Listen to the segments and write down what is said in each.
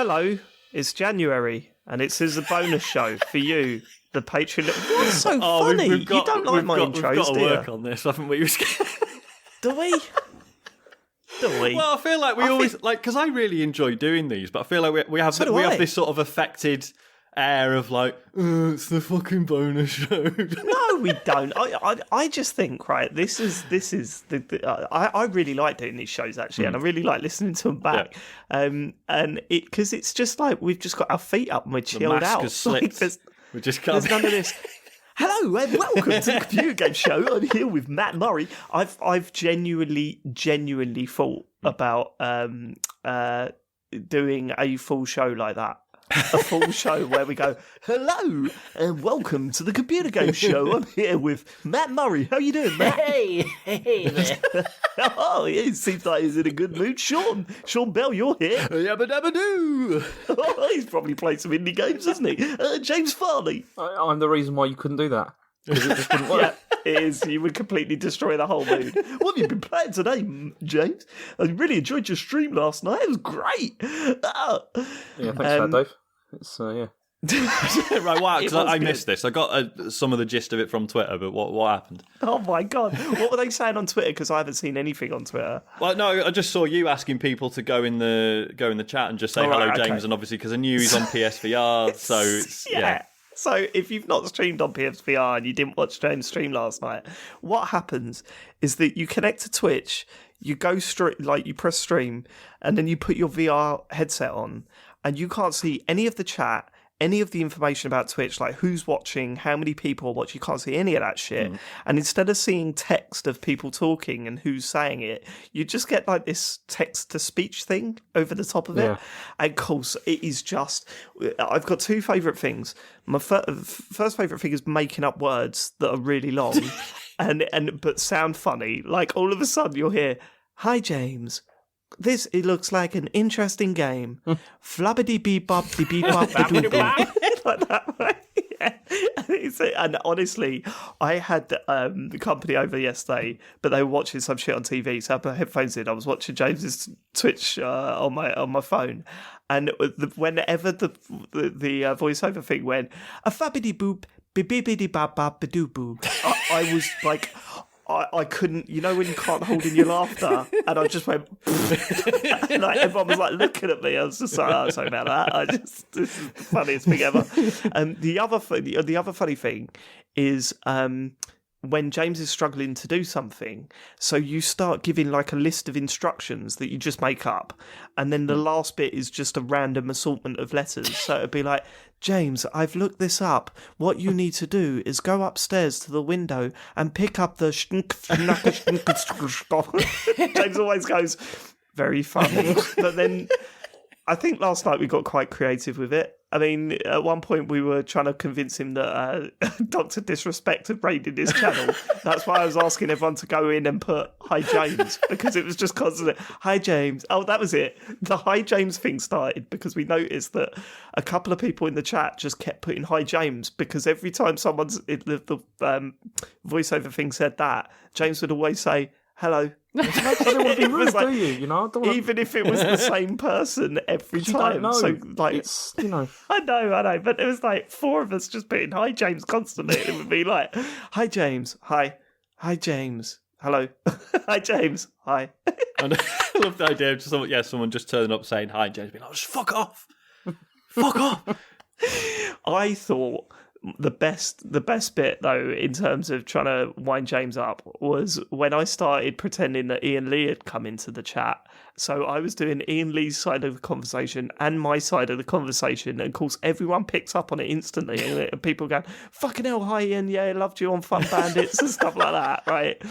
Hello, it's January, and it is a bonus show for you, the Patreon. What's so funny? You don't like my intros, We've got to do you? work on this, haven't we? Do we? Do we? Well, I feel like we always because I really enjoy doing these, but I feel like we have this sort of affected air of it's the fucking bonus show. No, we don't. I just think, right, this is I really like doing these shows actually, and I really like listening to them back. Yeah. And because it's just like we've just got our feet up and we're chilled out. Has slipped. We just can't. There's none of this. Hello and welcome to the Computer Game Show. I'm here with Matt Murray. I've genuinely thought about doing a full show like that. A full show where we go, hello and welcome to the Computer Game Show. I'm here with Matt Murray. How you doing, Matt? Hey. Oh, it seems like he's in a good mood. Sean Bell, you're here. Yabba dabba doo. Oh, he's probably played some indie games, hasn't he? James Farley. I'm the reason why you couldn't do that. Because it just didn't work. Yeah, it is. You would completely destroy the whole mood. What have you been playing today, James? I really enjoyed your stream last night. It was great. Yeah, thanks for that, Dave. It's, yeah. Right, wow, because I missed this. I got some of the gist of it from Twitter, but what happened? Oh my God. What were they saying on Twitter? Because I haven't seen anything on Twitter. Well, no, I just saw you asking people to go in the chat and just say hello, James, okay. And obviously because I knew he's on PSVR, so it's, yeah. So if you've not streamed on PSVR and you didn't watch James stream last night, what happens is that you connect to Twitch, you go straight, you press stream, and then you put your VR headset on, and you can't see any of the chat, any of the information about Twitch, like who's watching, how many people are watching. You can't see any of that shit. And instead of seeing text of people talking and who's saying it, you just get like this text-to-speech thing over the top of it. And of course, it is just... I've got two favourite things. My first favourite thing is making up words that are really long but sound funny. Like all of a sudden you'll hear, "Hi, James. It looks like an interesting game. Flabbity beep bop de beep bop de like that way. Yeah. And honestly, I had the company over yesterday, but they were watching some shit on TV, so I put headphones in. I was watching James's Twitch on my phone, and whenever the voiceover thing went, a fabbity boop, beepity bop bop badoo boo, I was like. I couldn't, you know, when you can't hold in your laughter, and I just went, and everyone was like looking at me. I was just like, oh, sorry about that. This is the funniest thing ever. And the other funny thing is when James is struggling to do something, so you start giving like a list of instructions that you just make up, and then the last bit is just a random assortment of letters. So it'd be like, James, I've looked this up. What you need to do is go upstairs to the window and pick up the James always goes, very funny. But then I think last night we got quite creative with it. I mean, at one point we were trying to convince him that Dr. Disrespect had raided his channel. That's why I was asking everyone to go in and put "Hi James," because it was just constant. "Hi James." Oh, that was it. The "Hi James" thing started because we noticed that a couple of people in the chat just kept putting "Hi James" because every time the voiceover thing said that, James would always say, "Hello." I don't want to be rude, do you? You know, even if it was the same person every time. So, like, it's, you know, I know, but it was like four of us just putting "Hi James" constantly. It would be like, "Hi James, hi James, hello, hi James, hi." And I love the idea of someone just turning up saying "Hi James," being like, "Just fuck off, fuck off." I thought the best bit though in terms of trying to wind James up was when I started pretending that Ian Lee had come into the chat. So I was doing Ian Lee's side of the conversation and my side of the conversation, and of course everyone picks up on it instantly, and people go, "Fucking hell, hi Ian, yeah, I loved you on Fun Bandits," and stuff like that, right?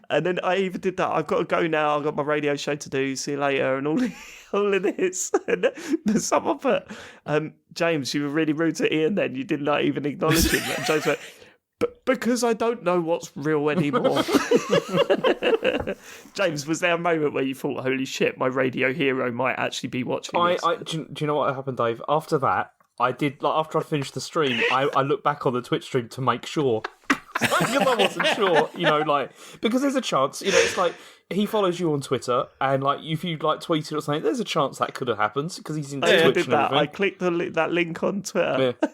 And then I even did that. I've got to go now. I've got my radio show to do. See you later, and all of this. And someone put, "James, you were really rude to Ian then. You did not even acknowledge him." And James went, because I don't know what's real anymore. James, was there a moment where you thought, holy shit, my radio hero might actually be watching this? Do you know what happened, Dave? After that, I did, after I finished the stream, I looked back on the Twitch stream to make sure. Because I wasn't sure, because there's a chance, it's like he follows you on Twitter, and like if you like tweeted or something, there's a chance that could have happened because he's in Twitch I did and that. everything. I clicked that link on Twitter. Yeah.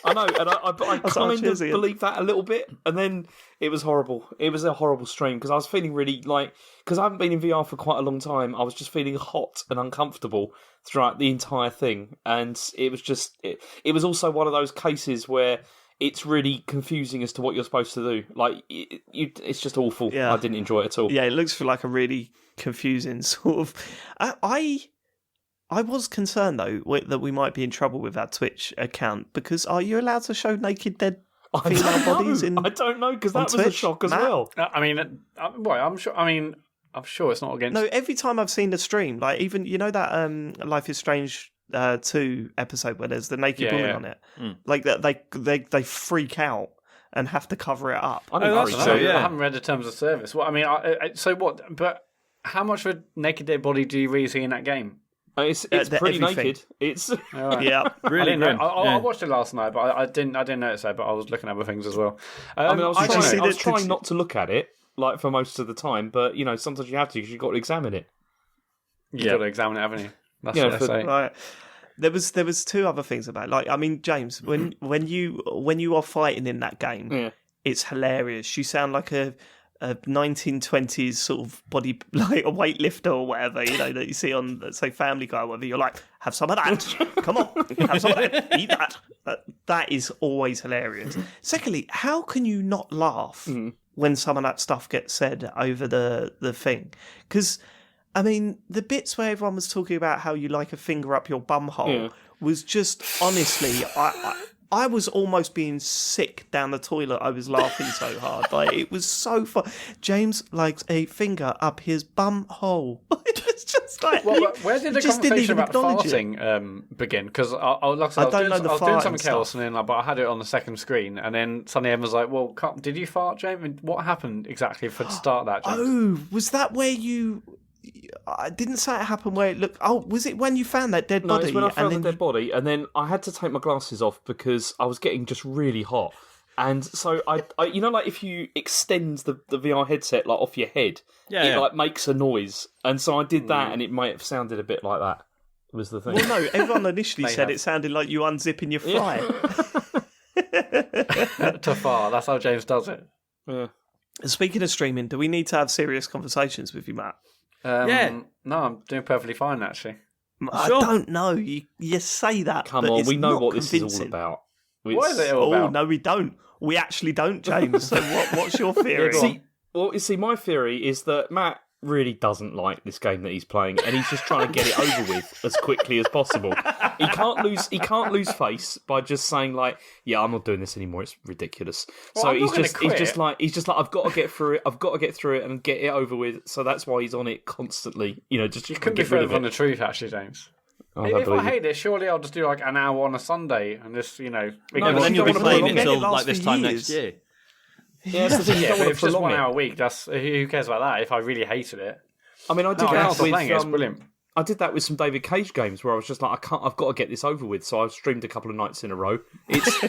I know, and I kind of believed that a little bit, and then it was horrible. It was a horrible stream because I was feeling really because I haven't been in VR for quite a long time. I was just feeling hot and uncomfortable throughout the entire thing, and it was just it was also one of those cases where it's really confusing as to what you're supposed to do. Like it's just awful. Yeah. I didn't enjoy it at all. Yeah, it looks like a really confusing sort of. I was concerned though that we might be in trouble with our Twitch account because are you allowed to show naked dead female bodies in? I don't know because that was Twitch? a shock as well. I'm sure. I'm sure it's not against. No, every time I've seen the stream, like even that Life is Strange 2 episode where there's the naked woman on it, like that they freak out and have to cover it up. I haven't read the terms of service. Well, I mean, so what? But how much of a naked dead body do you really see in that game? It's pretty everything. Naked. It's yeah, really. I watched it last night, but I didn't notice that. But I was looking at other things as well. I was trying not to look at it like for most of the time, but sometimes you have to because you've got to examine it. You've got to examine it, haven't you? That's what I say. Right. There was two other things about it. Like I mean, James, when you are fighting in that game, it's hilarious. You sound like a 1920s sort of body, like a weightlifter or whatever, that you see on, let's say, Family Guy or whatever. You're like, have some of that. Come on, have some of that. Eat that. That is always hilarious. Secondly, how can you not laugh when some of that stuff gets said over the thing? Because, I mean, the bits where everyone was talking about how you like a finger up your bum hole was just, honestly, I was almost being sick down the toilet. I was laughing so hard. Like, it was so fun. James likes a finger up his bum hole. It's just like... Well, where did the conversation about farting begin? Because I was doing something else, and then, but I had it on the second screen, and then suddenly everyone was like, well, did you fart, James? And what happened exactly for to start that, James? Oh, was that where you... I didn't say it happened where it looked... Oh, was it when you found that dead body? No, it's when I found the dead body, and then I had to take my glasses off because I was getting just really hot. And so, I like if you extend the VR headset like off your head, like makes a noise. And so I did that, and it might have sounded a bit like that, was the thing. Well, no, everyone initially said it sounded like you unzipping your fly. To far, that's how James does it. Yeah. Speaking of streaming, do we need to have serious conversations with you, Matt? No, I'm doing perfectly fine, actually. I don't know. You say that. Come on, we know what this is all about. What is it all about? Oh, no, we don't. We actually don't, James. So what's your theory? See, my theory is that Matt really doesn't like this game that he's playing, and he's just trying to get it over with as quickly as possible. He can't lose face by just saying like, "Yeah, I'm not doing this anymore. It's ridiculous." Well, so he's just like, I've got to get through it. I've got to get through it and get it over with. So that's why he's on it constantly. Just you couldn't be further from the truth, actually, James. If I hate it, surely I'll just do like an hour on a Sunday and just No, but then you'll be playing it until like this time next year. Yeah, it's if it's just 1 hour a week, who cares about that? If I really hated it, I mean, I did that with it's brilliant. I did that with some David Cage games where I was just like, I've got to get this over with. So I've streamed a couple of nights in a row.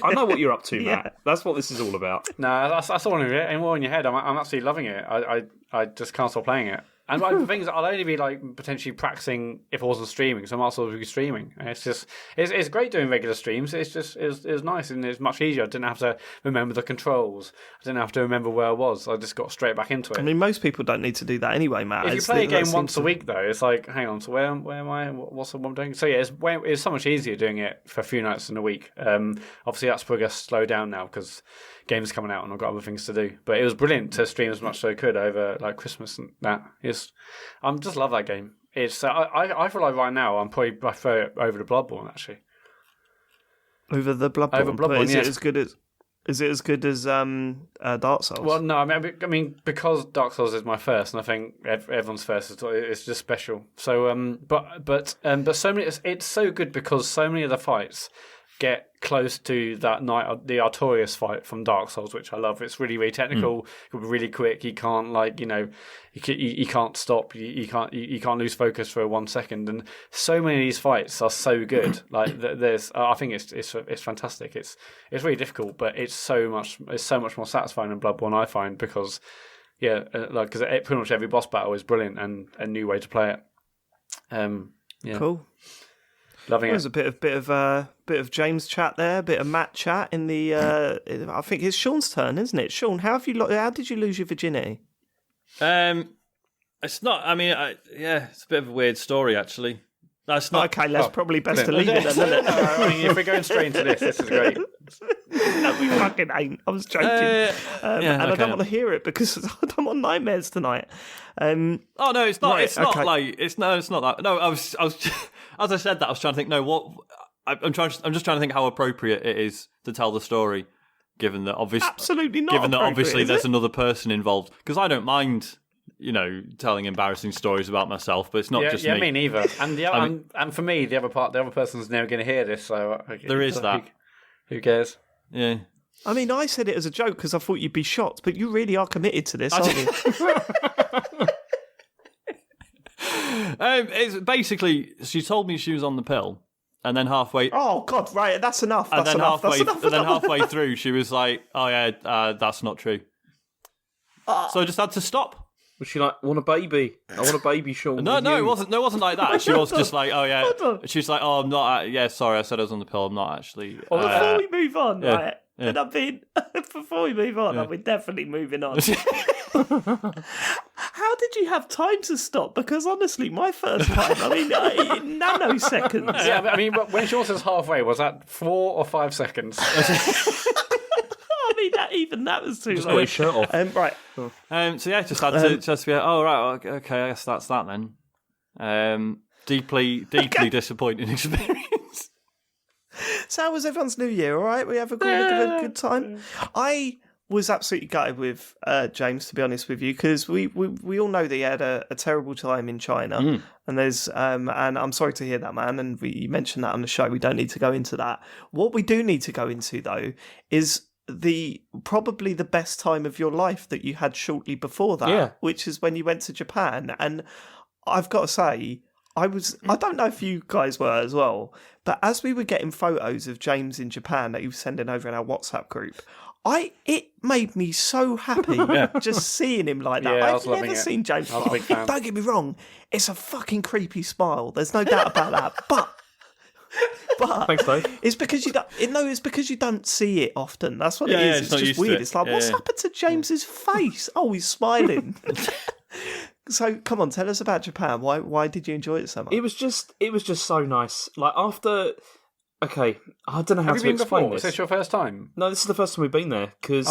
I know what you're up to, Matt. That's what this is all about. No, that's all in it. More in your head. I'm absolutely loving it. I just can't stop playing it. And the thing is, I'll only be like potentially practicing if I wasn't streaming, so I might as well be streaming. It's great doing regular streams. It's nice and it's much easier. I didn't have to remember the controls. I didn't have to remember where I was. I just got straight back into it. I mean, most people don't need to do that anyway, Matt. If you play a game once a week, though, it's like, hang on, so where am I? What's what I'm doing? So yeah, it's so much easier doing it for a few nights in a week. Obviously, that's probably going to slow down now because games coming out and I've got other things to do. But it was brilliant to stream as much as I could over like Christmas and that. I just love that game. It's I feel like right now I'm probably prefer it over the Bloodborne actually. Over the Bloodborne. Over Bloodborne, is it as good as Dark Souls? Well, no, I mean because Dark Souls is my first, and I think everyone's first is just special. So, but so many. It's so good because so many of the fights get close to that the Artorias fight from Dark Souls, which I love. It's really, really technical, really quick. You can't you can't stop. You can't lose focus for 1 second. And so many of these fights are so good. Like I think it's fantastic. It's really difficult, but it's so much more satisfying than Bloodborne, I find, because because pretty much every boss battle is brilliant and a new way to play it. Cool. Loving it. There's a bit of James chat there, a bit of Matt chat in the. I think it's Sean's turn, isn't it? Sean, how did you lose your virginity? It's not. I mean, it's a bit of a weird story, actually. That's not okay. That's probably best to leave it, then, isn't it? I mean, if we're going straight into this is great. No, we fucking ain't. I was joking, and I don't want to hear it because I don't want nightmares tonight. Oh no, it's not. Right, it's not like it's not that. No, I was as I said that I was trying to think. No, what I'm just trying to think how appropriate it is to tell the story, given that absolutely not. Given that obviously there's another person involved, because I don't mind, telling embarrassing stories about myself, but it's not just me. Yeah, me neither. And and for me, the other person's never going to hear this, so there is that. Who cares? Yeah. I mean, I said it as a joke because I thought you'd be shocked, but you really are committed to this, aren't you? It's basically, she told me she was on the pill, and then halfway. Oh God! Right, that's enough. And then halfway through, she was like, "Oh yeah, that's not true." So I just had to stop. Was she like, "Want a baby? I want a baby, Sean"? No, it wasn't. No, it wasn't like that. She was just like, "Oh yeah." She's like, "Oh, I'm not. Sorry, I said I was on the pill. I'm not actually." Before we move on, right? And before we move on, we're definitely moving on. How did you have time to stop? Because honestly, my first time, nanoseconds. Yeah, I mean, when Sean says halfway, was that 4 or 5 seconds? I mean, that was too long. Shirt off. Right. So yeah, just had to be. Oh right, okay. I guess that's that then. Deeply disappointing experience. So how was everyone's New Year? All right, we have a good time. I was absolutely gutted with James, to be honest with you, because we all know that he had a terrible time in China, and there's and I'm sorry to hear that, man. And you mentioned that on the show. We don't need to go into that. What we do need to go into though is probably the best time of your life that you had shortly before that, which is when you went to Japan. And I've got to say, I don't know if you guys were as well, but as we were getting photos of James in Japan that he was sending over in our WhatsApp group, it made me so happy just seeing him like that. Yeah, I've never seen James. Don't get me wrong, it's a fucking creepy smile. There's no doubt about that. But thanks, Dave. It's because you don't. It's because you don't see it often. That's what it is. It's just weird. It's like, what's happened to James's face? Oh, he's smiling. So, come on, tell us about Japan. Why did you enjoy it so much? It was just so nice. Like after, okay, I don't know how to explain this. Is this your first time? No, this is the first time we've been there because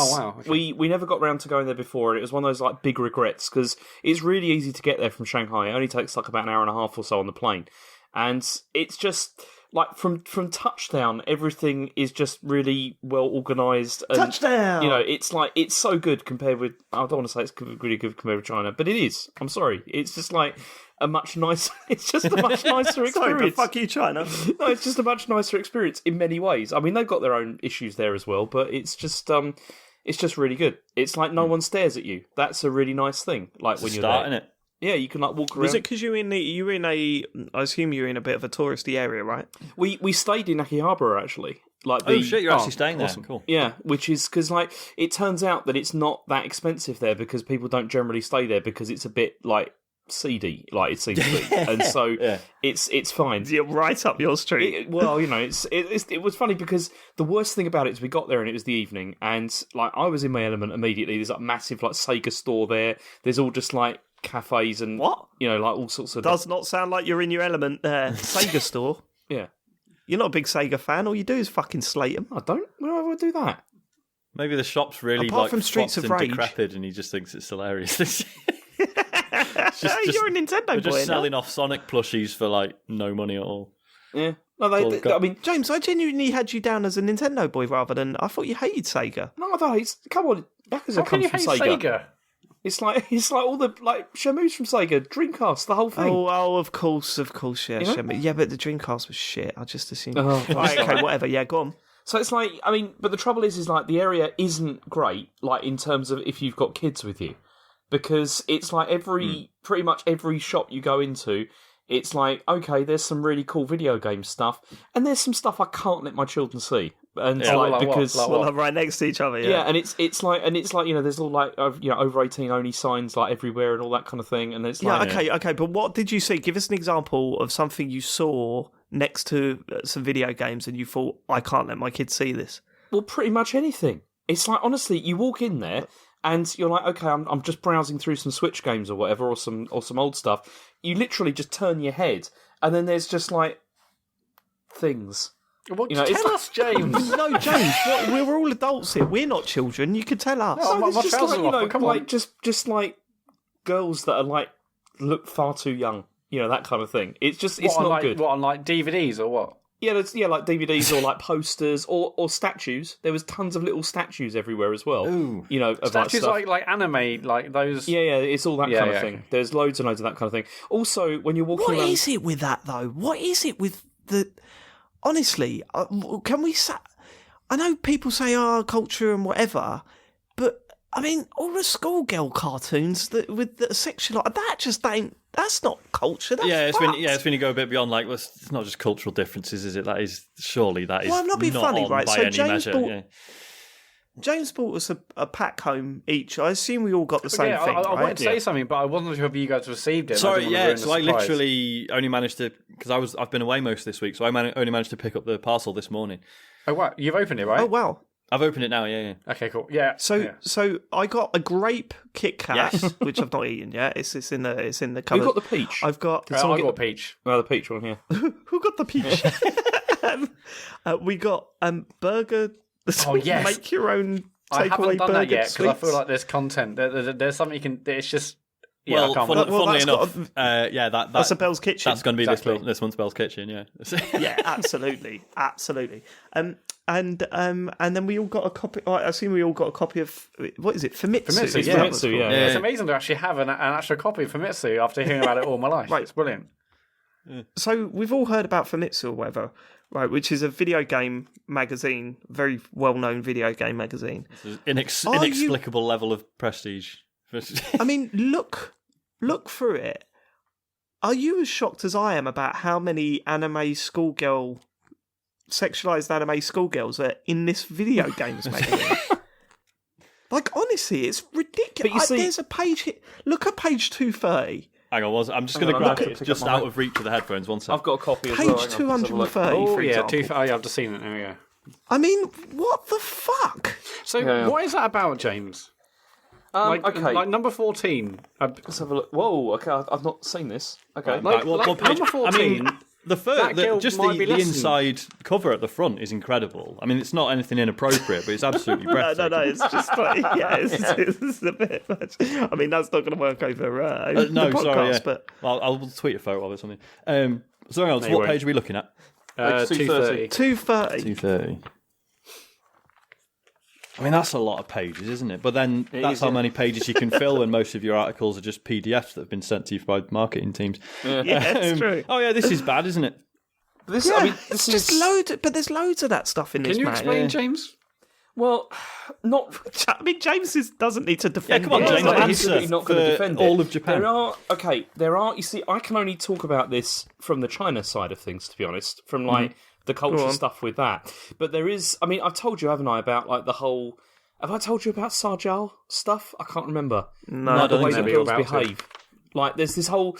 we never got round to going there before, and it was one of those like big regrets because it's really easy to get there from Shanghai. It only takes like about an hour and a half or so on the plane, and it's just. Like from touchdown, everything is just really well organised. Touchdown! It's like it's so good compared with. I don't want to say it's really good compared with China, but it is. I'm sorry, it's just like a much nicer. It's just a much nicer experience. Sorry, but fuck you, China. No, it's just a much nicer experience in many ways. I mean, they've got their own issues there as well, but it's just really good. It's like no one stares at you. That's a really nice thing. Like when you're there. It? Yeah, you can like walk around. Was it because I assume you're in a bit of a touristy area, right? We stayed in Akihabara actually. Like you're actually staying there. Awesome. Cool. Yeah, which is because like it turns out that it's not that expensive there because people don't generally stay there because it's a bit like seedy, like it seems to be, and so it's fine. Yeah, right up your street. It was funny because the worst thing about it is we got there and it was the evening, and like I was in my element immediately. There's like massive like Sega store there. There's all just like cafes and what like all sorts of. Does not sound like you're in your element there. Sega store. Yeah, you're not a big Sega fan. All you do is fucking slate them. I don't. Why do I do that? Maybe the shop's really apart from Streets of Rage, decrepit, and he just thinks it's hilarious. You're a Nintendo boy. Just selling off Sonic plushies for like no money at all. Yeah. No, I mean, James, I genuinely had you down as a Nintendo boy rather than I thought you hated Sega. No, I don't. Come on, Yakuza How can comes you from hate Sega? It's like all the like Shamu's from Sega, Dreamcast, the whole thing. Oh, of course, yeah, Shenmue. Yeah, but the Dreamcast was shit. I just assumed. Right, okay, whatever. Yeah, go on. So it's like, I mean, but the trouble is like the area isn't great, like in terms of if you've got kids with you, because it's like pretty much every shop you go into, it's like, okay, there's some really cool video game stuff, and there's some stuff I can't let my children see, and because they're right next to each other. Yeah, and it's like there's all like over 18 only signs like everywhere and all that kind of thing, and it's like okay, but what did you see? Give us an example of something you saw next to some video games and you thought, I can't let my kids see this. Well, pretty much anything. It's like, honestly, you walk in there and you're like, okay, I'm just browsing through some Switch games or whatever, or some old stuff. You literally just turn your head and then there's just like things. Well, tell us, James. No, James, we're all adults here. We're not children. You could tell us. No, it's just like, just like girls that are like look far too young. That kind of thing. It's not good. What, on like DVDs or what? Yeah, like DVDs or like posters or statues. There was tons of little statues everywhere as well. Ooh. Of statues like anime, like those. Yeah, it's all that kind of thing. There's loads and loads of that kind of thing. Also, when you're walking around... What is it with that, though? What is it with the... Honestly, can we say... I know people say, culture and whatever, but, I mean, all the schoolgirl cartoons with the sexual... That just ain't... That's not culture. That's it's when you go a bit beyond, like, well, it's not just cultural differences, is it? That is surely that is. Well, I'm not being not funny, on right? by So any measure. James bought us a pack home each. I assume we all got the same thing. I wanted to say something, but I wasn't sure if you guys received it. Sorry, yeah. So I literally only managed to, because I've been away most this week, so I only managed to pick up the parcel this morning. Oh wow, you've opened it, right? Oh wow. I've opened it now, yeah. Okay, cool. Yeah. So I got a grape Kit Kat, which I've not eaten yet. It's in the cupboard. You got the peach. I've got. I got peach. Oh, the peach one, yeah. Who got the peach? We got burger. Oh yes. Make your own I haven't takeaway done burger. that yet because I feel like there's content. There's something you can. It's just. Yeah, well, funnily enough, that's a Bell's Kitchen. That's going to be this month's Bell's Kitchen, yeah. Yeah, absolutely. And then we all got a copy. I assume we all got a copy of what is it? Famitsu. Famitsu, yeah. It's amazing to actually have an actual copy of Famitsu after hearing about it all my life. Right, it's brilliant. Yeah. So we've all heard about Famitsu or whatever, right? Which is a video game magazine, very well-known video game magazine. Inexplicable level of prestige. I mean, look through it. Are you as shocked as I am about how many sexualized anime schoolgirls are in this video games magazine? Like, honestly, it's ridiculous. But there's a page here. Look at page 230. Hang on, I'm just going to grab it just out of reach of the headphones. One second. I've got a copy as well. Page 230, for example. I've just seen it now, yeah. I mean, what the fuck? So, what is that about, James? Okay. Like number 14. Let's have a look. Whoa, okay, I've not seen this. Okay. Number 14. I mean, the inside cover at the front is incredible. I mean, it's not anything inappropriate, but it's absolutely breathtaking. No, it's just like, it's a bit much. I mean, that's not going to work over the podcast, sorry, yeah. But... Well, I'll tweet a photo of it or something. So hang on, what page are we looking at? 230. 230. I mean, that's a lot of pages, isn't it? But then that's how many pages you can fill when most of your articles are just PDFs that have been sent to you by marketing teams. Yeah, that's true. Oh, yeah, this is bad, isn't it? This is just loads, but there's loads of that stuff in this. Can you explain, James? Well, not. I mean, James doesn't need to defend. Yeah, come on, James. I'm absolutely not going to defend all of Japan. There are. You see, I can only talk about this from the China side of things, to be honest. From like the culture stuff with that. But there is. I mean, I've told you, haven't I, about like the whole. Have I told you about Sarjal stuff? I can't remember. No, the way that girls behave. Like, there's this whole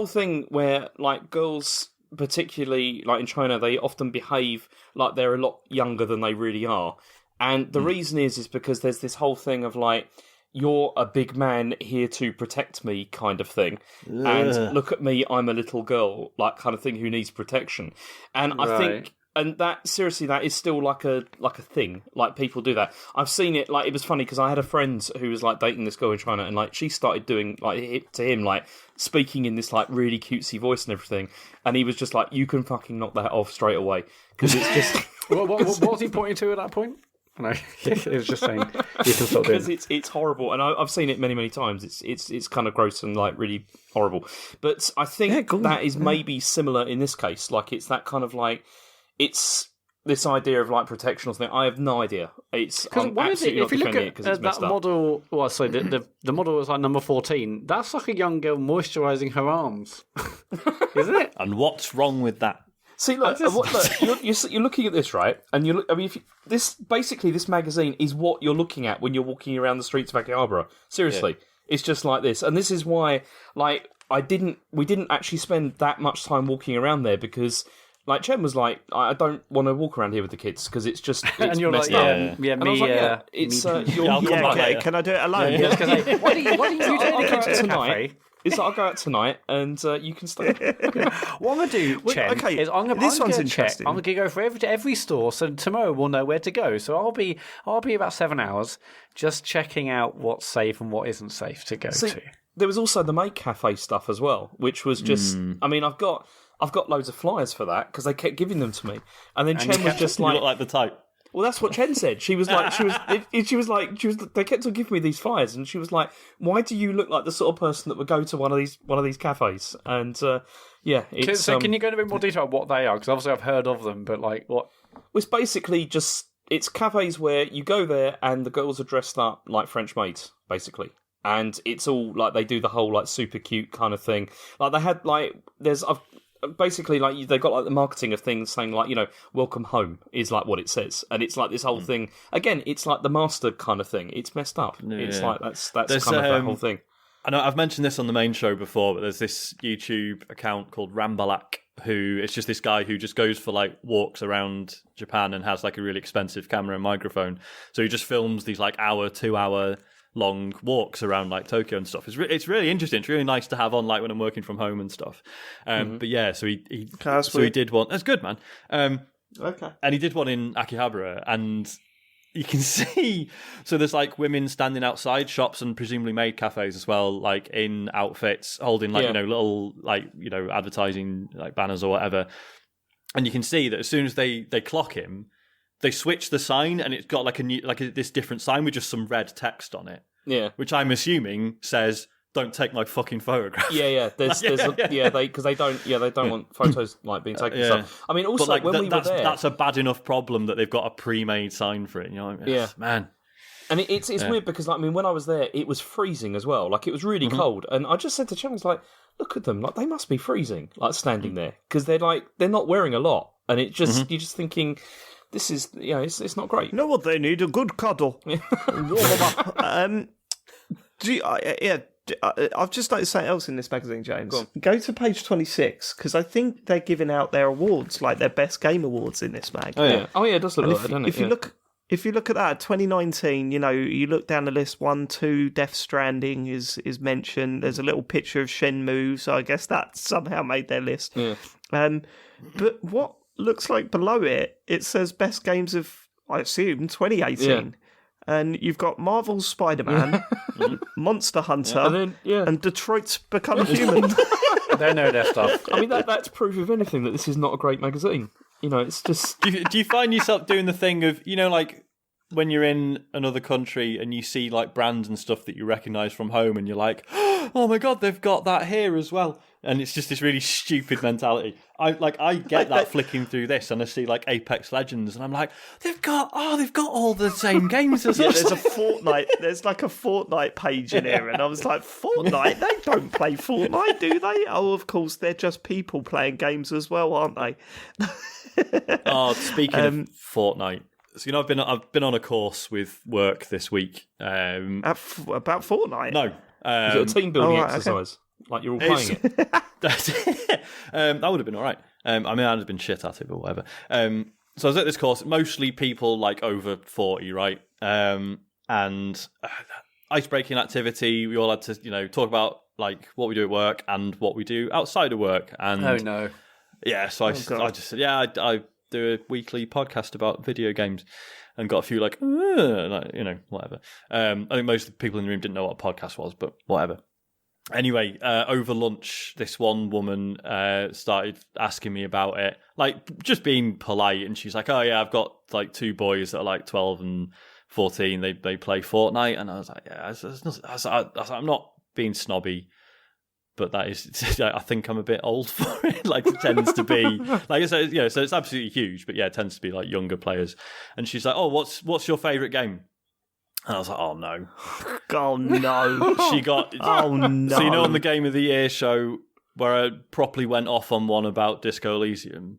thing where like girls, particularly like in China, they often behave like they're a lot younger than they really are. And the reason is because there's this whole thing of like, you're a big man here to protect me kind of thing. Ugh. And look at me, I'm a little girl, like kind of thing who needs protection. And I think, and that, seriously, that is still like a thing. Like, people do that. I've seen it, like, it was funny because I had a friend who was like dating this girl in China and like she started doing like to him, like speaking in this like really cutesy voice and everything. And he was just like, you can fucking knock that off straight away. Because it's just... what was he pointing to at that point? No, it was just saying you can stop doing because it's horrible, and I've seen it many times. It's kind of gross and like really horrible. But I think that is maybe similar in this case. Like it's that kind of like it's this idea of like protection or something. I have no idea. I'm absolutely not defending it because it's messed that up. model, well, sorry, the model was like number 14. That's like a young girl moisturising her arms, isn't it? And what's wrong with that? See, look, you're looking at this, right? And you look. I mean, this magazine is what you're looking at when you're walking around the streets of Akihabara. Seriously, it's just like this, and this is why, like, we didn't actually spend that much time walking around there because, like, Chen was like, I don't want to walk around here with the kids because it's just and you're messed like, up. yeah, And I was like, it's can I do it alone? Why do you do it tonight? It's like, I'll go out tonight and you can stay. What I'm going to do, Chen, is I'm going to check. I'm going to go for every store, so tomorrow we'll know where to go. So I'll be about 7 hours just checking out what's safe and what isn't safe to go to. There was also the Maid Cafe stuff as well, which was just. I mean, I've got loads of flyers for that because they kept giving them to me, and then Chen was just like, "You look like the type." Well, that's what Chen said. She was like, they kept on giving me these flyers, and she was like, "Why do you look like the sort of person that would go to one of these cafes?" And so can you go into a bit more detail on what they are? Because obviously I've heard of them, but like what? It's basically just it's cafes where you go there and the girls are dressed up like French maids, basically. And it's all like they do the whole like super cute kind of thing. Like they had like basically like they've got like the marketing of things saying like, you know, welcome home is like what it says, and it's like this whole thing again. It's like the master kind of thing. It's messed up. Yeah. It's like that's kind of that whole thing. I know I've mentioned this on the main show before, but there's this YouTube account called Rambalak who it's just this guy who just goes for like walks around Japan and has like a really expensive camera and microphone. So he just films these like 2-hour long walks around like Tokyo and stuff. It's really interesting. It's really nice to have on like when I'm working from home and stuff. But yeah, so he did one. That's good, man. Okay. And he did one in Akihabara, and you can see. So there's like women standing outside shops and presumably maid cafes as well, like in outfits, holding like little like advertising like banners or whatever. And you can see that as soon as they clock him, they switch the sign, and it's got like this different sign with just some red text on it. Yeah, which I'm assuming says, "Don't take my fucking photograph." Yeah. Because they don't want photos like being taken. Yeah. So, I mean, also but, like, when we were there, that's a bad enough problem that they've got a pre-made sign for it. You know, man. And it's weird because like, I mean, when I was there, it was freezing as well. Like it was really cold, and I just said to Chum, I was like, "Look at them! Like they must be freezing, like standing there because they're not wearing a lot, and it just you're just thinking." This is, it's not great. You know what they need? A good cuddle. Warm them up. I've just noticed something else in this magazine, James. Go to page 26, because I think they're giving out their awards, like their best game awards in this mag. Oh yeah, it does look like that, doesn't it? If you look at that, 2019, you look down the list, 1-2, Death Stranding is mentioned. There's a little picture of Shenmue, so I guess that somehow made their list. Yeah. But what looks like below it says best games of, I assume, 2018. Yeah. And you've got Marvel's Spider-Man, Monster Hunter, and Detroit's Become Human. They know their stuff. I mean, that's proof of anything that this is not a great magazine. It's just... Do you find yourself doing the thing of, like, when you're in another country and you see, like, brands and stuff that you recognise from home and you're like, oh my God, they've got that here as well. And it's just this really stupid mentality. I get that flicking through this, and I see like Apex Legends, and I'm like, they've got all the same games as us. There's like a Fortnite page in here, and I was like, Fortnite? They don't play Fortnite, do they? Oh, of course, they're just people playing games as well, aren't they? Speaking of Fortnite, so I've been on a course with work this week about Fortnite. No, is it a team building exercise? Okay. Like you're all playing it. That would have been all right. I mean, I'd have been shit at it, but whatever. So I was at this course, mostly people like over 40, right? And ice-breaking activity. We all had to, talk about like what we do at work and what we do outside of work. And oh no, yeah. So I just said, I do a weekly podcast about video games, and got a few like whatever. I think most of the people in the room didn't know what a podcast was, but whatever. Anyway, over lunch, this one woman started asking me about it, like just being polite, and she's like, "Oh yeah, I've got like 2 boys that are like 12 and 14. They play Fortnite," and I was like, "Yeah, I'm not being snobby, but that is, I think I'm a bit old for it. Like it tends to be like so it's absolutely huge, but yeah, it tends to be like younger players." And she's like, "Oh, what's your favourite game?" And I was like, "Oh no, oh no!" She got oh no. So on the Game of the Year show where I properly went off on one about Disco Elysium,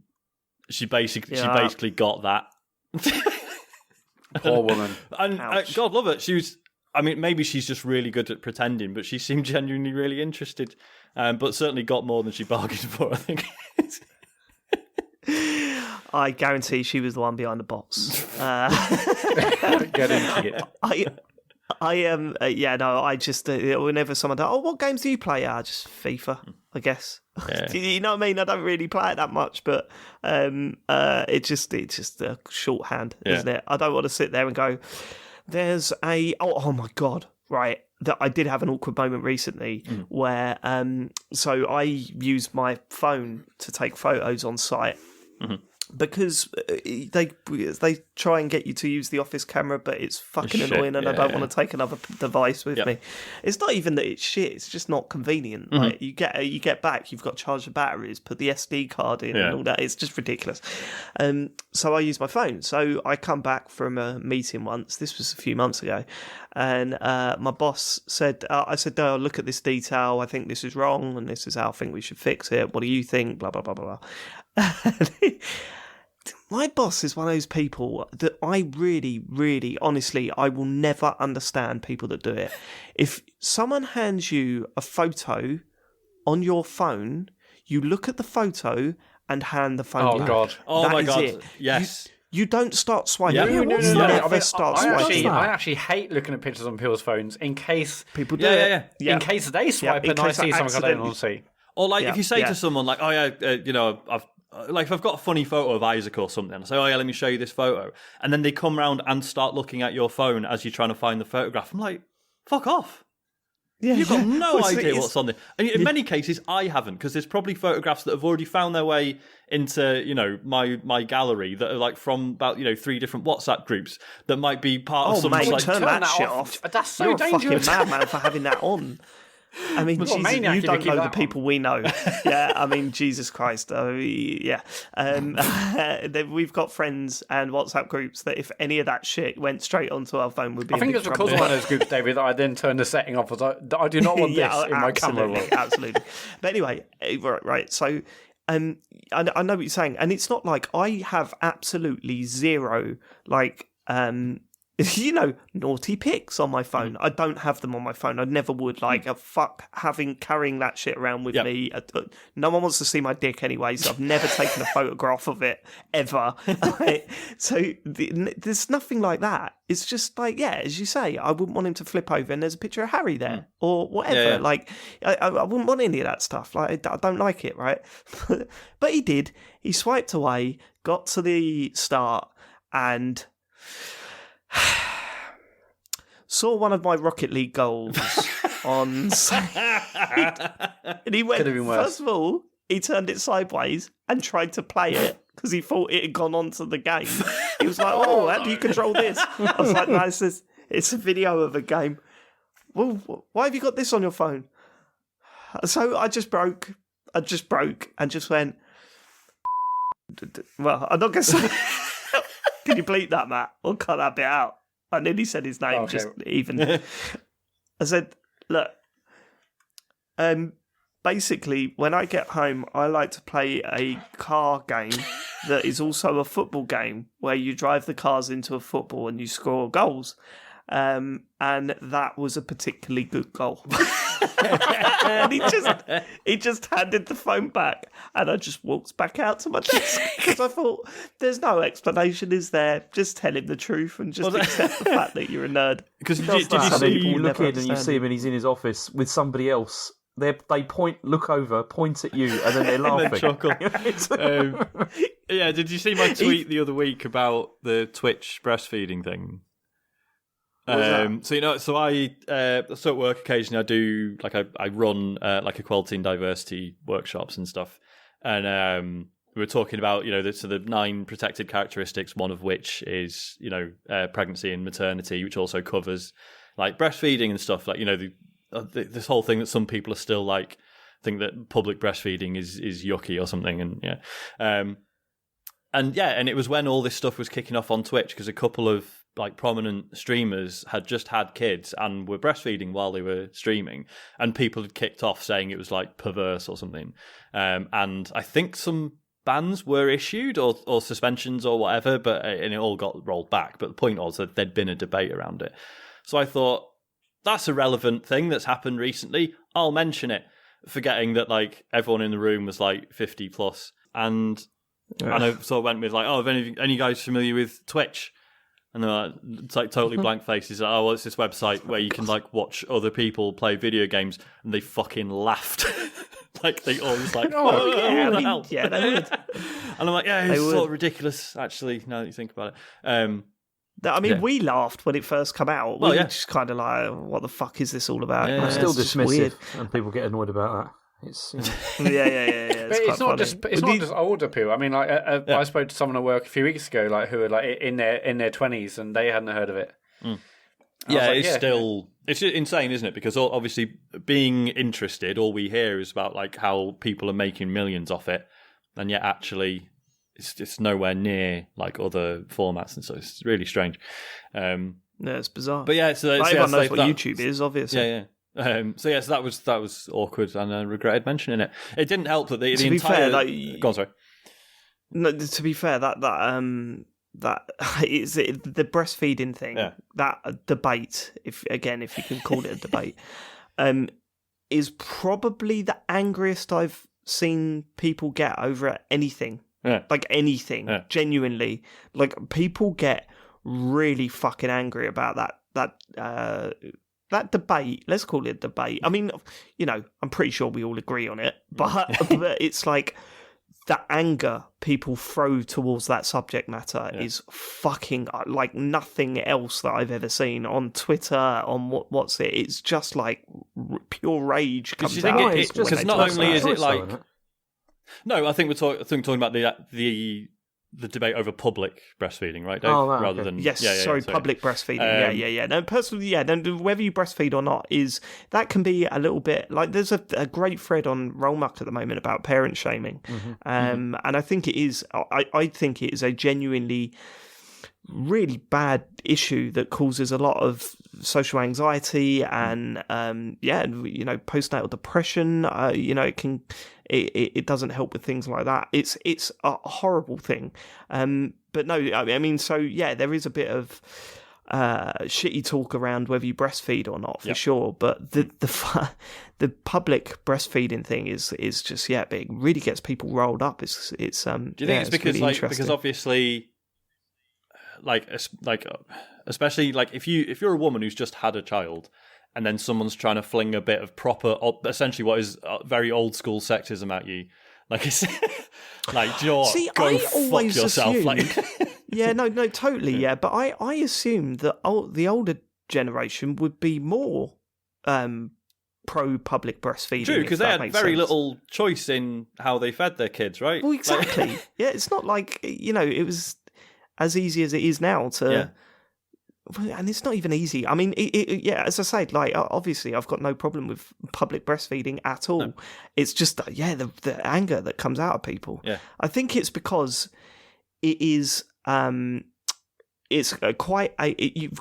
she basically got that. Poor woman. And God love it. She was. I mean, maybe she's just really good at pretending, but she seemed genuinely really interested. But certainly got more than she bargained for, I think. I guarantee she was the one behind the bots. Get into it. I just whenever someone does, what games do you play? Just FIFA, I guess. Yeah. You know what I mean? I don't really play it that much, but it's just a shorthand, isn't it? I don't want to sit there and go, there's oh my God, right. That I did have an awkward moment recently where so I use my phone to take photos on site. Mm-hmm. Because they try and get you to use the office camera, but it's fucking annoying, and I don't want to take another device with me. It's not even that it's shit; it's just not convenient. Mm-hmm. Like you get back, you've got to charge the batteries, put the SD card in, and all that. It's just ridiculous. So I use my phone. So I come back from a meeting once. This was a few months ago, and my boss said, "I said, oh, look at this detail. I think this is wrong, and this is how I think we should fix it. What do you think? Blah blah blah blah blah." My boss is one of those people that I really, really, honestly, I will never understand people that do it. If someone hands you a photo on your phone, you look at the photo and hand the phone back. God. Oh, that my is God. it. Yes. You don't start swiping. No. Never start swiping. I actually hate looking at pictures on people's phones in case people do it. Yeah. In case they swipe and I see something I don't want to see. Or like if you say to someone like, "Oh yeah, I've." Like if I've got a funny photo of Isaac or something, I say, "Oh yeah, let me show you this photo," and then they come round and start looking at your phone as you're trying to find the photograph. I'm like, "Fuck off! You've got no idea what's on there." And in many cases, I haven't, because there's probably photographs that have already found their way into my gallery that are like from about 3 different WhatsApp groups that might be part of some. Mate, like, turn that shit off. That's so You're dangerous. a fucking madman for having that on. I mean, Jesus, you don't know the people we know. Yeah, I mean, Jesus Christ. Yeah. We've got friends and WhatsApp groups that if any of that shit went straight onto our phone, would be I think it's because of one of those groups, David, that I then turned the setting off. I do not want this in my camera roll. Absolutely. But anyway, right. So I know what you're saying. And it's not like I have absolutely zero, naughty pics on my phone. I don't have them on my phone. I never would. Carrying that shit around with me. No one wants to see my dick anyway, so I've never taken a photograph of it ever. So there's nothing like that. It's just like, as you say, I wouldn't want him to flip over and there's a picture of Harry there or whatever. Like, I wouldn't want any of that stuff. Like, I don't like it, right? But he did. He swiped away, got to the start, and saw one of my Rocket League goals on side. And he went, first of all, he turned it sideways and tried to play it because he thought it had gone on to the game. He was like, "Oh, how do you control this?" I was like, "No, it's a video of a game." "Well, why have you got this on your phone?" So I just broke and just went, well, I'm not going to say... Can you bleep that, Matt? Or cut that bit out? I nearly said his name, just even. I said, "Look, basically, when I get home, I like to play a car game that is also a football game where you drive the cars into a football and you score goals. And that was a particularly good goal." And he just handed the phone back, and I just walked back out to my desk because I thought, there's no explanation, is there? Just tell him the truth and just accept the fact that you're a nerd. Because did you see? You look in and you see him, and he's in his office with somebody else. They look over, point at you, and then they're laughing. And chuckle. Did you see my tweet the other week about the Twitch breastfeeding thing? So I at work occasionally. I do I run like equality and diversity workshops and stuff, and we were talking about the 9 protected characteristics, one of which is pregnancy and maternity, which also covers like breastfeeding and stuff. Like this whole thing that some people are still like think that public breastfeeding is yucky or something, and it was when all this stuff was kicking off on Twitch because a couple of like prominent streamers had just had kids and were breastfeeding while they were streaming, and people had kicked off saying it was like perverse or something, and I think some bans were issued or suspensions or whatever, and it all got rolled back. But the point was that there'd been a debate around it, so I thought that's a relevant thing that's happened recently. I'll mention it, forgetting that like everyone in the room was like 50 plus, and I sort of went with like, oh, any guys familiar with Twitch? And they're like, it's like totally blank faces. Like, oh, well, it's this website where you can like watch other people play video games, and they fucking laughed. Like they all was like, oh yeah, they would. And I'm like, yeah, it's sort of ridiculous actually. Now that you think about it. I mean, we laughed when it first came out. We were just kind of like, what the fuck is this all about? Yeah, I'm still dismissive, and people get annoyed about that. It's yeah. But it's not just older people. I mean, like I spoke to someone at work a few weeks ago, like who were like in their 20s, and they hadn't heard of it. Yeah, it's insane, isn't it? Because obviously, being interested, all we hear is about like how people are making millions off it, and yet actually, it's nowhere near like other formats, and so it's really strange. Yeah, it's bizarre. But yeah, so everyone knows what YouTube is, obviously. Yeah. So that was awkward, and I regretted mentioning it. It didn't help that the to be entire. Fair, Go on, sorry. No, to be fair, that is the breastfeeding thing. Yeah. That debate, if you can call it a debate, is probably the angriest I've seen people get over anything. Yeah. Like anything, genuinely. Like people get really fucking angry about that debate. Let's call it a debate. I mean, I'm pretty sure we all agree on it, but it's like the anger people throw towards that subject matter is fucking like nothing else that I've ever seen on Twitter, on what's it? It's just like pure rage comes out. Because not only is it like... No, I think we're talking about the debate over public breastfeeding, right, Dave? Rather than public breastfeeding. No, personally, whether you breastfeed or not that can be a little bit like there's a great thread on Rollmuck at the moment about parent shaming, and I think it is. I think it is a genuinely really bad issue that causes a lot of social anxiety and postnatal depression. It doesn't help with things like that. It's a horrible thing. But no, I mean, there is a bit of shitty talk around whether you breastfeed or not, for sure. But the public breastfeeding thing is just but it really gets people rolled up. It's do you think it's because really because obviously especially like if you're a woman who's just had a child, and then someone's trying to fling a bit of proper, essentially what is very old school sexism at you. Like, it's like, do you know what? Go fuck yourself. Assumed, totally, yeah. But I assumed that the older generation would be more pro-public breastfeeding. True, because they had very little choice in how they fed their kids, right? Well, exactly. It's not like, it was as easy as it is now to... Yeah. And it's not even easy. I mean, as I said, like, obviously I've got no problem with public breastfeeding at all. No. It's just, the anger that comes out of people. Yeah. I think it's because it is, you've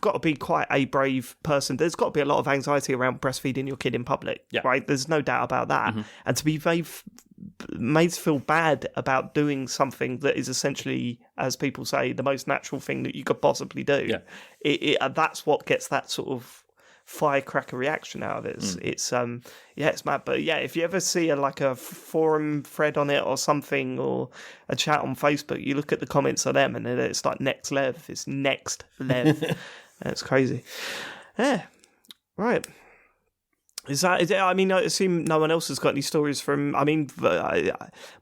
got to be quite a brave person. There's got to be a lot of anxiety around breastfeeding your kid in public, right? There's no doubt about that. Mm-hmm. And to be made to feel bad about doing something that is essentially, as people say, the most natural thing that you could possibly do. Yeah. That's what gets that sort of firecracker reaction out of it. It's mad. But if you ever see a forum thread on it or something, or a chat on Facebook, you look at the comments on them and it's like next level. It's next level. It's crazy. Yeah. Right. Is it, I mean, I assume no one else has got any stories from. I mean,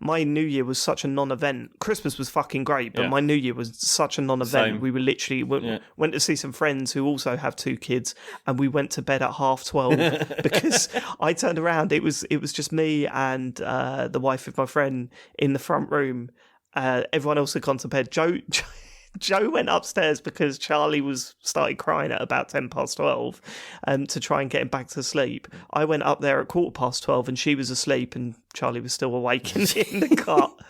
my New Year was such a non-event. Christmas was fucking great, but my New Year was such a non-event. Same. We were literally went to see some friends who also have 2 kids, and we went to bed at 12:30 because I turned around. It was just me and the wife of my friend in the front room. Everyone else had gone to bed. Joe went upstairs because Charlie started crying at about 12:10 to try and get him back to sleep. I went up there at 12:15 and she was asleep and Charlie was still awake in the cot.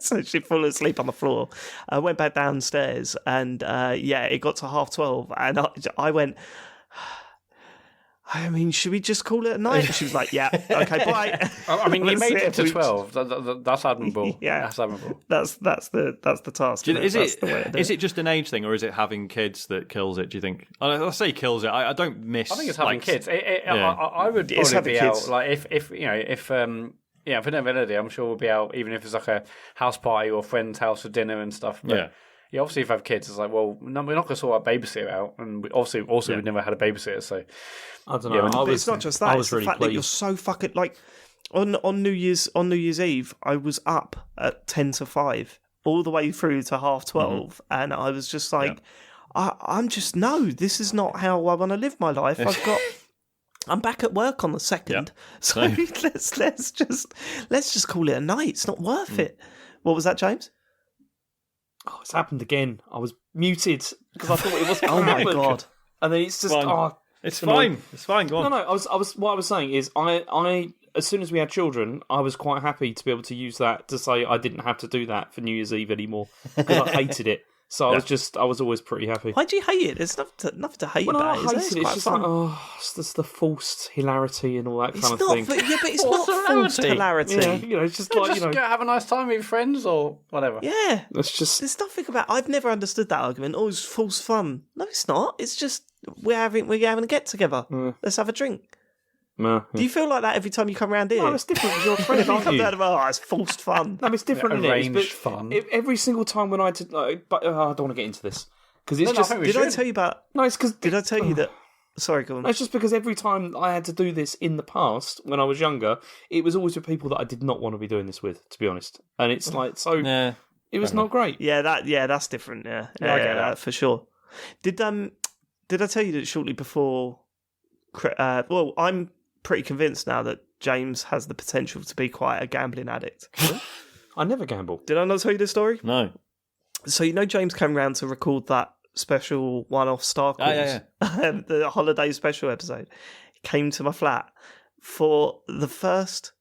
So she'd fallen asleep on the floor. I went back downstairs and it got to 12:30 and I went, I mean, should we just call it a night? And she was like, yeah, okay, bye. I mean, you made it to 12. That's admirable. Yeah, that's admirable. That's the task. Is it just an age thing, or is it having kids that kills it? Do you think? I say kills it. I don't miss. I think it's having kids. I would probably be out like if for inevitability, I'm sure we'll be out even if it's like a house party or friend's house for dinner and stuff. But yeah, obviously, if I have kids, it's like, well, no, we're not going to sort our babysitter out, and we've never had a babysitter, so I don't know. But it's not just that; it's the fact that you're so fucking like on New Year's Eve. I was up at 10:05 all the way through to 12:30, and I was just like, I'm just this is not how I want to live my life. I'm back at work on the 2nd, so let's just call it a night. It's not worth it. What was that, James? Oh, it's happened again. I was muted because I thought it wasn't. Oh my god! And then it's just it's fine. It's fine. Go on. No. What I was saying is, I as soon as we had children, I was quite happy to be able to use that to say I didn't have to do that for New Year's Eve anymore because I hated it. So I was always pretty happy. Why do you hate it? There's nothing to hate about it. It's just fun. Like, it's the forced hilarity and all that kind of thing. Yeah, but it's not forced hilarity. Yeah, it's just like, just go have a nice time with friends or whatever. Yeah. It's there's nothing about. I've never understood that argument. Oh, it's false fun. No, it's not. It's just we're having a get together. Let's have a drink. No, Do you feel like that every time you come around here? No, it's different because you're a friend, aren't you? It's forced fun. No, it's different. Arranged fun. Every single time when I did, but I don't want to get into this because it's just. Did I tell you about? No, it's because. Did I tell you that? Sorry, go on. No, it's just because every time I had to do this in the past when I was younger, it was always with people that I did not want to be doing this with, to be honest. And it's like so. Yeah, it was not great. Yeah, that's different. Yeah, I get that for sure. Did I tell you that shortly before? Well, I'm pretty convinced now that James has the potential to be quite a gambling addict. I never gamble. Did I not tell you this story? No. So James came round to record that special one-off Star Calls, the holiday special episode. He came to my flat for the first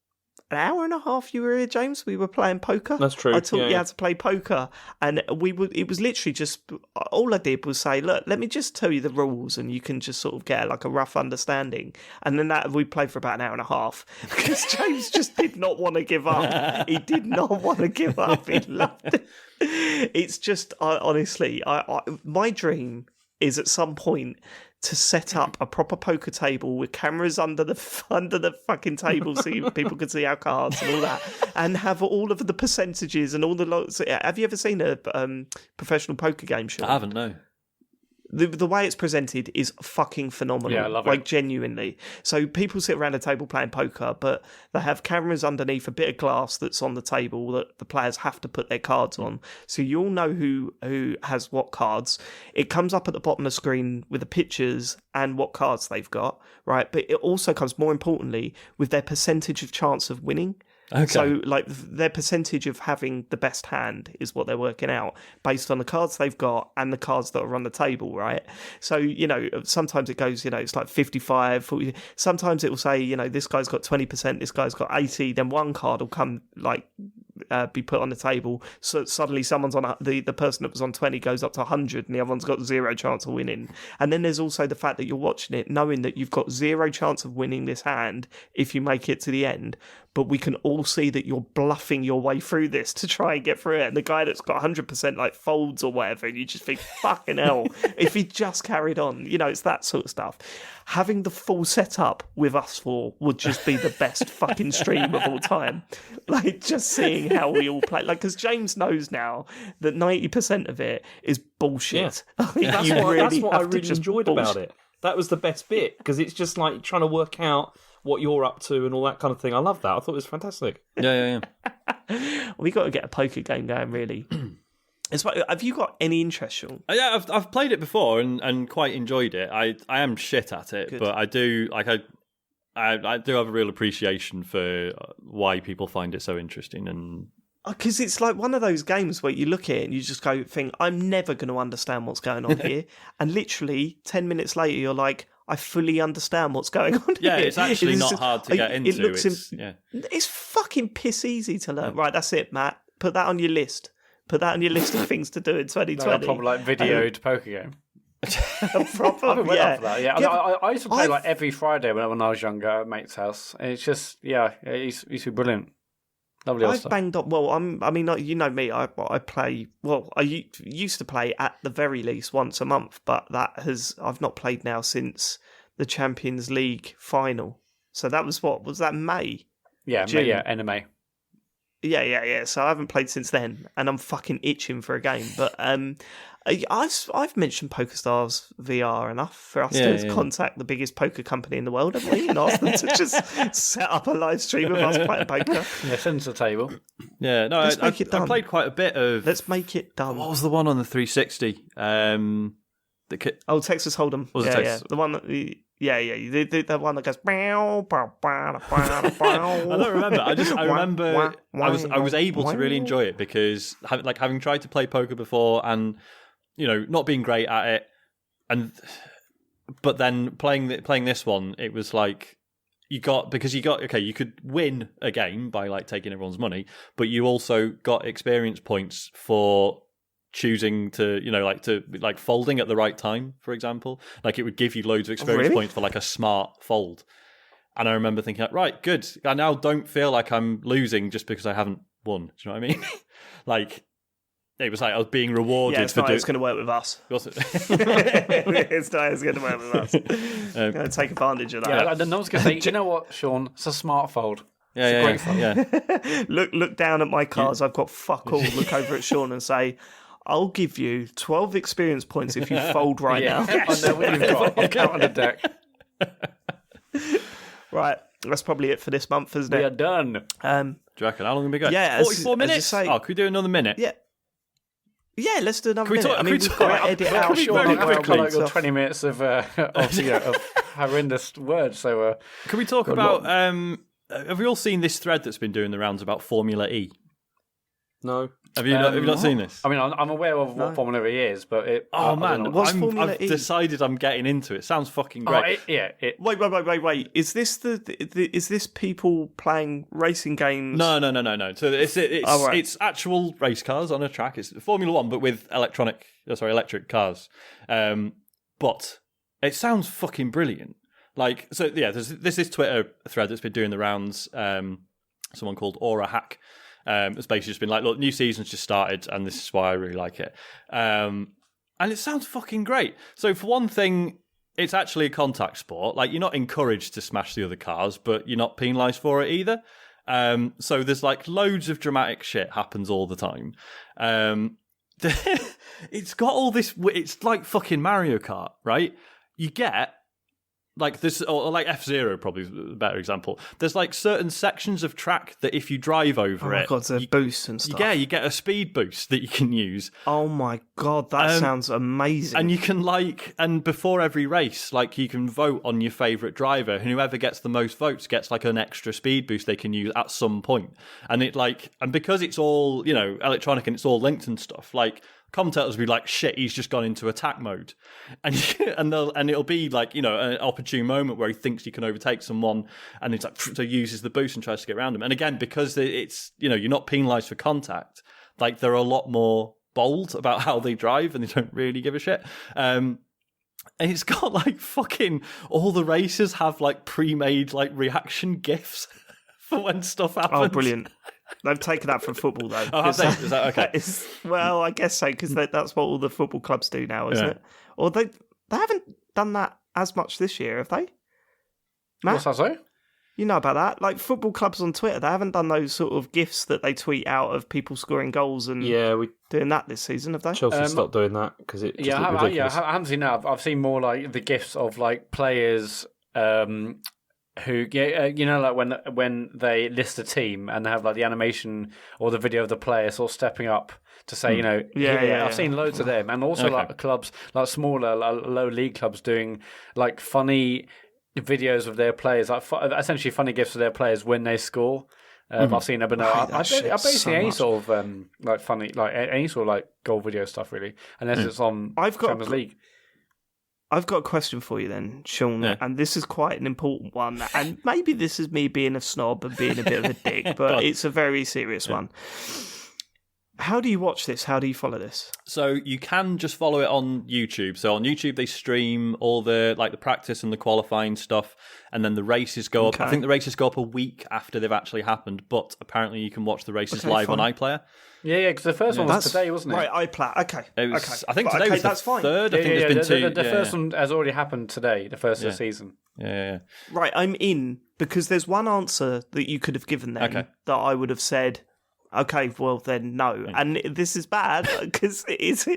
an hour and a half. You were here, James. We were playing poker. That's true. I taught you how to play poker, and it was literally just all I did was say, look, let me just tell you the rules, and you can just sort of get like a rough understanding. And then we played for about an hour and a half because James just did not want to give up. He did not want to give up. He loved it. It's just honestly, my dream is at some point to set up a proper poker table with cameras under the fucking table so people can see our cards and all that, and have all of the percentages and all the lots. Have you ever seen a professional poker game show? I haven't, no. The way it's presented is fucking phenomenal. Yeah, I love it. Like, genuinely. So people sit around a table playing poker, but they have cameras underneath a bit of glass that's on the table that the players have to put their cards on. So you all know who has what cards. It comes up at the bottom of the screen with the pictures and what cards they've got, right? But it also comes, more importantly, with their percentage of chance of winning. Okay. So, like, their percentage of having the best hand is what they're working out based on the cards they've got and the cards that are on the table, right? So, sometimes it goes, it's like 55, 40. Sometimes it will say, this guy's got 20%, this guy's got 80. Then one card will come, be put on the table. So suddenly someone's on the person that was on 20 goes up to 100 and the other one's got zero chance of winning. And then there's also the fact that you're watching it knowing that you've got zero chance of winning this hand if you make it to the end. But we can all see that you're bluffing your way through this to try and get through it. And the guy that's got 100% folds or whatever, and you just think, fucking hell, if he just carried on, it's that sort of stuff. Having the full setup with us four would just be the best fucking stream of all time. Just seeing how we all play. Because James knows now that 90% of it is bullshit. Yeah. That's what I really enjoyed about it. That was the best bit, because it's just like trying to work out what you're up to and all that kind of thing. I love that. I thought it was fantastic. Yeah. We got to get a poker game going, really. Have you got any interest, Sean? Yeah, I've played it before and quite enjoyed it. I am shit at it, Good. but I do I do have a real appreciation for why people find it so interesting. And because it's like one of those games where you look at it and you just think, I'm never going to understand what's going on here. And literally 10 minutes later, you're like, I fully understand what's going on yeah, here. it's actually not hard to get into. It's fucking piss easy to learn. Right, that's it, Matt. Put that on your list. Put that on your list of things to do in 2020. Proper like videoed poker game. Proper, I've been yeah. up for that. Yeah, I used to play like every Friday when I was younger at mate's house. It's just it used to be brilliant. Lovely old I've stuff. banged up. Well, you know me. I play. Well, I used to play at the very least once a month, but I've not played now since the Champions League final. So that was that May? June. End of May. Yeah. So I haven't played since then, and I'm fucking itching for a game. But I've mentioned PokerStars VR enough for us to contact the biggest poker company in the world, haven't we? And ask them to just set up a live stream of us playing poker. Yeah, send us a table. Yeah, no, I played quite a bit of. Let's make it done. What was the one on the 360? Texas Hold'em. Was it Texas? The one that. The one that goes. I don't remember. I remember I was able to really enjoy it because having tried to play poker before and not being great at it, but then playing this one, it was like you could win a game by like taking everyone's money, but you also got experience points for choosing to folding at the right time, for example. Like it would give you loads of experience points for like a smart fold. And I remember thinking, right, good. I now don't feel like I'm losing just because I haven't won. Do you know what I mean? Like it was like I was being rewarded. Yeah, it's not. It's going to work with us. Was it? It's not. It's going to work with us. Going to take advantage of that. Yeah, and no one's going to say, you know what, Sean? It's a smart fold. Yeah, great fold. Yeah. Look down at my cards. I've got fuck all. Look over at Sean and say, I'll give you 12 experience points if you fold right now. I know what you've got. I'll count on the deck. Right, that's probably it for this month, isn't it? We are done. Do you reckon? How long have we got? Yeah, 44 minutes. Could we do another minute? Yeah, let's do another minute. We've got to edit out Sean, very quickly. Got 20 minutes of horrendous words. So, can we talk about? Have we all seen this thread that's been doing the rounds about Formula E? No. Have you not seen this? I mean, I'm aware of what Formula E is, but I've decided I'm getting into it. Sounds fucking great. Wait. Is this people playing racing games? No. So it's actual race cars on a track. It's Formula One, but with electric cars. But it sounds fucking brilliant. Like, so yeah, there's this Twitter thread that's been doing the rounds. Someone called Aura Hack. It's basically just been like, look, new season's just started, and this is why I really like it. And it sounds fucking great. So for one thing, it's actually a contact sport. Like, you're not encouraged to smash the other cars, but you're not penalised for it either. So there's like loads of dramatic shit happens all the time. It's got all this. It's like fucking Mario Kart, right? You get. Like this, or like F-Zero probably is a better example. There's like certain sections of track that if you drive over it, the boosts and stuff. Yeah, you get a speed boost that you can use. Oh my god, that sounds amazing. And you can and before every race, like you can vote on your favourite driver, and whoever gets the most votes gets like an extra speed boost they can use at some point. And and because it's all electronic and it's all linked and stuff, like. Commentators will be like, shit, he's just gone into attack mode. And it'll be like, an opportune moment where he thinks he can overtake someone and it's like, so uses the boost and tries to get around him. And again, because it's, you're not penalised for contact, like they're a lot more bold about how they drive and they don't really give a shit. And it's got like fucking, all the races have like pre-made like reaction GIFs for when stuff happens. Oh, brilliant. They've taken that from football, though. Oh, have they? Is that okay? Well, I guess so, because that's what all the football clubs do now, isn't it? Or they haven't done that as much this year, have they? Matt? What's that, sorry? You know about that? Like football clubs on Twitter, they haven't done those sort of GIFs that they tweet out of people scoring goals and doing that this season, have they? Chelsea stopped doing that because it just looked ridiculous. I haven't seen that. I've seen more like the GIFs of like players who, like when they list a team and they have like the animation or the video of the player sort of stepping up to say, I've seen loads of them, and also like clubs, like smaller, low league clubs doing like funny videos of their players, like essentially funny gifts for their players when they score. I've seen it, but no, I basically any sort of like funny, like any sort of like goal video stuff really, unless it's on Champions League. I've got a question for you then, Sean, and this is quite an important one, and maybe this is me being a snob and being a bit of a dick, but it's a very serious one. How do you watch this? How do you follow this? So you can just follow it on YouTube. So on YouTube they stream all the practice and the qualifying stuff, and then the races go up. I think the races go up a week after they've actually happened, but apparently you can watch the races live on iPlayer. Yeah, because the first one was today, wasn't it? Right, iPlayer. Okay. I think today was the third. I think there's been two. The first one has already happened today, the first of the season. Yeah. Right, I'm in, because there's one answer that you could have given them that I would have said, okay, well then no. And this is bad, because it is.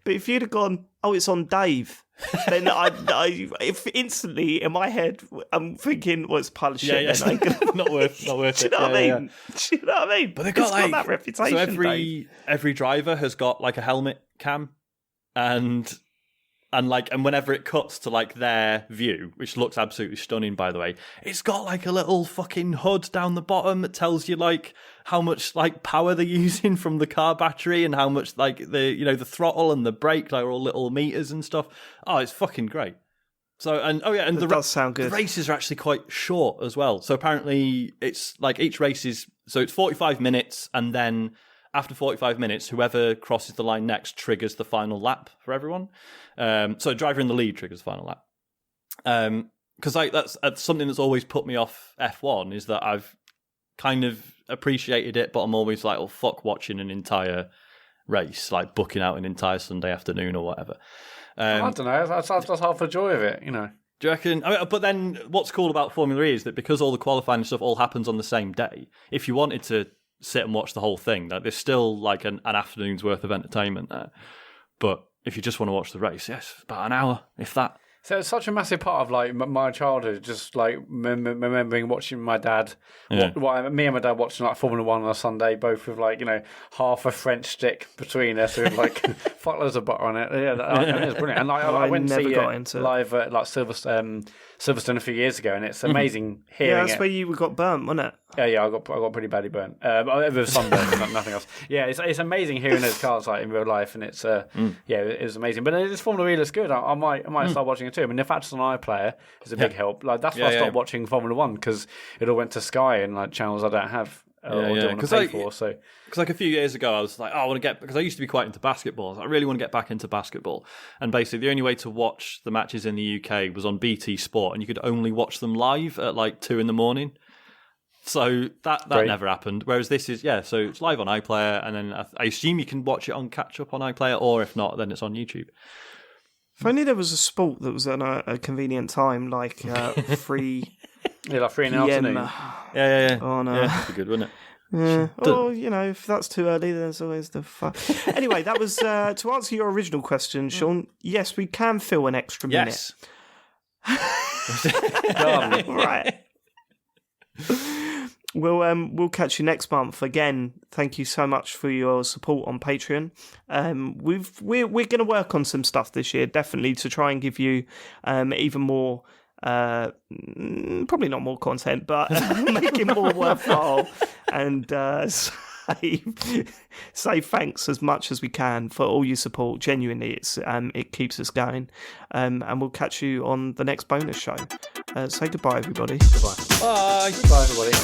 But if you'd have gone, it's on Dave, then if instantly in my head I'm thinking, it's a pile of shit. Yeah. Not worth Do you know it. what I mean? Do you know what I mean? But they've got that reputation. So every driver has got like a helmet cam, and whenever it cuts to like their view, which looks absolutely stunning, by the way, it's got like a little fucking HUD down the bottom that tells you like how much like power they're using from the car battery and how much like the throttle and the brake, like all little meters and stuff. Oh, it's fucking great. So it does sound good. The races are actually quite short as well. So apparently it's like each race it's 45 minutes, and then after 45 minutes, whoever crosses the line next triggers the final lap for everyone. So driver in the lead triggers the final lap. Because that's something that's always put me off F1, is that I've kind of appreciated it, but I'm always like, fuck watching an entire race, like booking out an entire Sunday afternoon or whatever. I don't know. That's half the joy of it, Do you reckon? But then what's cool about Formula E is that because all the qualifying stuff all happens on the same day, if you wanted to sit and watch the whole thing, that there's still like an afternoon's worth of entertainment there. But if you just want to watch the race, yes, about an hour, if that. So it's such a massive part of like my childhood, just like remembering watching my dad, me and my dad watching like Formula One on a Sunday, both with like half a French stick between us with like fuckloads of butter on it. Yeah, it was brilliant. And I went to see it live at like Silverstone a few years ago, and it's amazing hearing it. Yeah, that's where you got burnt, wasn't it? Yeah, I got pretty badly burnt. It was sunburn, nothing else. Yeah, it's amazing hearing those cars like in real life, and it's it was amazing. But this Formula E looks good. I might start watching it too. I mean, the fact it's on iPlayer is a big help. Like that's why I stopped watching Formula One, because it all went to Sky and like channels I don't have or don't want to pay for. So because like a few years ago, I was like, I want to get, because I used to be quite into basketball. I really want to get back into basketball, and basically the only way to watch the matches in the UK was on BT Sport, and you could only watch them live at like 2 a.m. So that never happened. Whereas this is, so it's live on iPlayer, and then I assume you can watch it on catch up on iPlayer, or if not, then it's on YouTube. If only there was a sport that was at a convenient time, like 3 like 3 in the afternoon. Yeah. Oh no, that'd be good, wouldn't it? Yeah. Or, if that's too early, there's always the fun. Anyway, that was to answer your original question, Sean. Yes, we can fill an extra minute. Yes. Right. We'll catch you next month. Again, thank you so much for your support on Patreon. We're going to work on some stuff this year, definitely, to try and give you even more. Probably not more content, but make it more worthwhile, and say thanks as much as we can for all your support. Genuinely, it keeps us going, and we'll catch you on the next bonus show. Say goodbye, everybody. Goodbye. Bye. Goodbye, everybody.